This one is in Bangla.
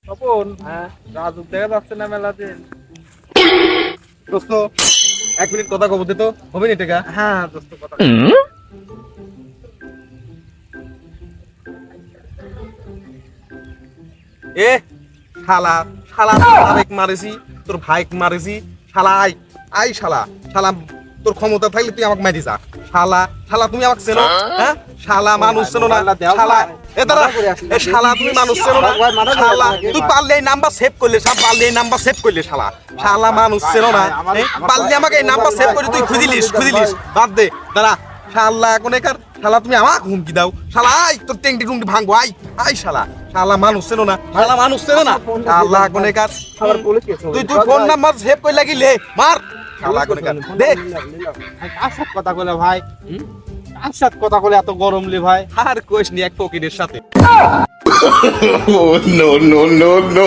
তপন, হ্যাঁ রাজু দেখা যাচ্ছে না মেলাতে। দোস্ত 1 মিনিট কথা কব দে তো হবে নি টাকা। হ্যাঁ দোস্ত কথা। এ শালা শালা আরেক মারেছি তোর ভাইক মারেছি শালা আই আই শালা শালা তোর ক্ষমতা থাকলে তুই আমাকে মারি যা শালা শালা তুমি আমাকে চেনো হ্যাঁ শালা মানুষ চেনো না শালা এ দাঁড়া এ শালা তুমি মানুষ চেনো না শালা তুই পারলে এই নাম্বার সেভ করলে সব পারলে এই নাম্বার সেভ করলে শালা শালা মানুষ চেনো না পারলে আমাকে এই নাম্বার সেভ করে তুই খুঁজিলিস বাদ দে দাঁড়া শালা এখন একার শালা তুমি আমাকে হুমকি দাও শালা আই তোর টেংটি টুংটি ভাঙবো আই আই শালা শালা মানুষ চেনো না শালা মানুষ চেনো না শালা এখন একার আবার পুলিশ কেস তুই তুই ফোন নাম্বার সেভ করে লাগিলে মার শালা এখন একার দে কার সাথে কথা বলে ভাই? কার সাথে কথা বলে এত গরম লে ভাই? আর কোশ নি এক ফকিরের সাথে Oh, no, no, no, no.